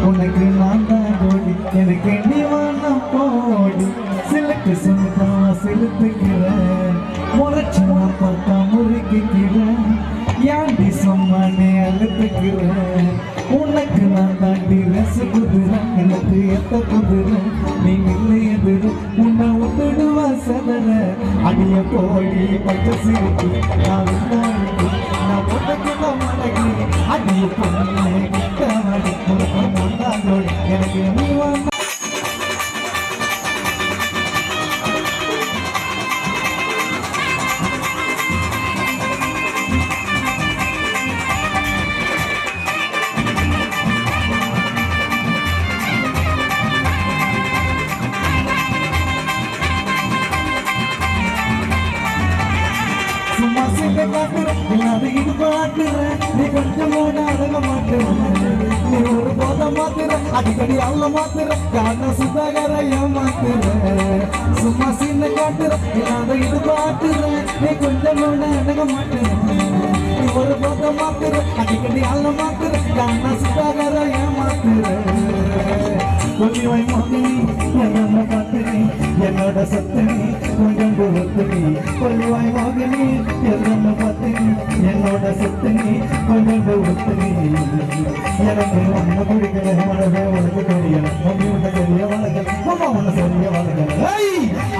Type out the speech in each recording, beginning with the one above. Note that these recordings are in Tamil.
உனக்கு நான் தான் ஓடி எனக்கு நீ வானம் போடி சிலுக்கு சொந்தா செலுத்துக்கிறேன் முறைச்சு நான் பார்த்தா முறுக்கிக்கிறேன் யாண்டி சொன்னானே அழுத்துக்கிறேன் உனக்கு நான் தாண்டி ரசு குதிரேன் எனக்கு எத்த குதிரேன் நீ இல்லை எதிர உன்னை விட்டுடுவா சதற அடிய போடி பச்சை சிரிப்பு நான் நான் உனக்கு மடக்கி அடிய பொண்ணு கிட்ட மடி எனக்கு நீ வாங்க இது பாக்குறேன் நீ கொஞ்சம் அடங்க மாட்டேன் நீ ஒரு போத மாத்துற அடிக்கடி அல்ல மாத்துற காரணம் சுதாகர ஏமாத்துற சும்மா சின்ன காட்டுற இது பாக்குறேன் நீ கொஞ்சம் அடங்க மாட்டேன் நீ ஒரு போத மாத்துற அடிக்கடி அல்ல மாத்துற காரணம் சுதாகர ஏமாத்துற கொஞ்சம் மோகினி என்ன பார்த்துனி என்னோட சத்துனி கொஞ்சம் பொறுத்துனி கொள்வாய் மோகினி என்ன பார்த்துனி என்னோட சத்துனி கொஞ்சம் பொறுத்துனி எனக்கு ஒன்று பிடிக்கல மனவே உனக்கு தெரியல மம்மி உன்னை தெரிய வளர்க்கல அம்மா உன்னை தெரிய வளர்க்கல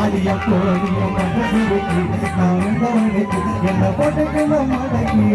அடிய கோடிய மனசுக்கு நான் கவனிக்கு என்ன போட்டுக்கல மடக்கி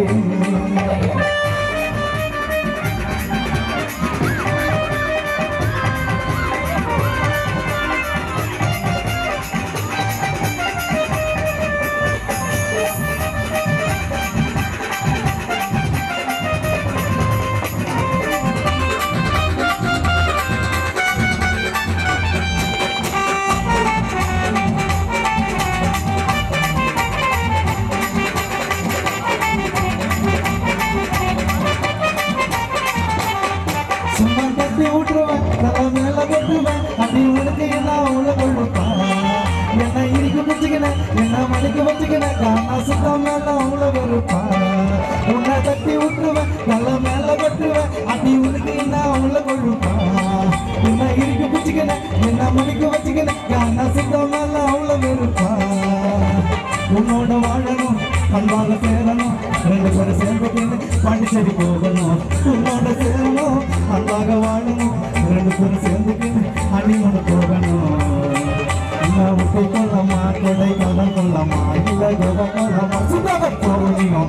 மேல கொட்டுவேன் அடி உனக்கு என்ன உள்ள கொள்ளுப்பான் என்ன இருக்கு வச்சுக்கினேன் என்ன மணிக்கு வச்சுக்கினேன் காணா சுத்தம் மேல உள்ள வெறுப்பான் உன்னை தட்டி விட்டுருவேன் நல்ல மேல கொட்டுவேன் அடி உனக்கு என்ன உள்ள கொள்ளுப்பான் என்ன இருக்கு வச்சுக்கினேன் என்ன மணிக்கு வச்சுக்கினேன் காணா சுத்தம் மேல உள்ள வெறுப்பான் உன்னோட வாழணும் அன்பாக சேரணும் ரெண்டு பேரும் சேர்ந்து பாண்டிச்சேரி போகணும் உன்னோட சேரணும் அன்பாக வாழணும் ரெண்டு பேரும் சேர்ந்துக்கின்னு அணிமணி போகணும் விட்டு கொள்ளமா கொடை கடன் கொள்ளமா இல்லை கொடை கொள்ளமா சுதாக போகணுமா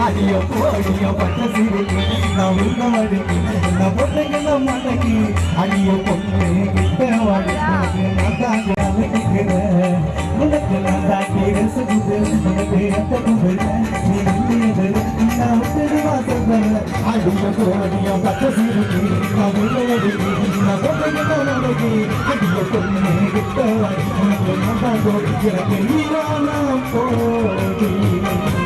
அடியோ போடியோ பட்ட சிரிக்கு நான் உள்ள வடிக்கு என்ன பொண்ணுங்கள மடக்கி அடியோ பொண்ணு கிட்ட வடிக்கு நான் தாங்க அழைக்கிறேன் உனக்கு நான் தாக்கி ரசிக்குது உனக்கு எத்த கும்பிடுறேன் நீ இந்தியது நான் விட்டு வாசல் அடியோ போடியோ பட்ட சிரிக்கு நான் உள்ள வடிக்கு நான் பொண்ணுங்கள மடக்கி அடியோ பொண்ணு கிட்ட வடிக்கு உனக்கு நான் தாங்க எனக்கு நீ போடி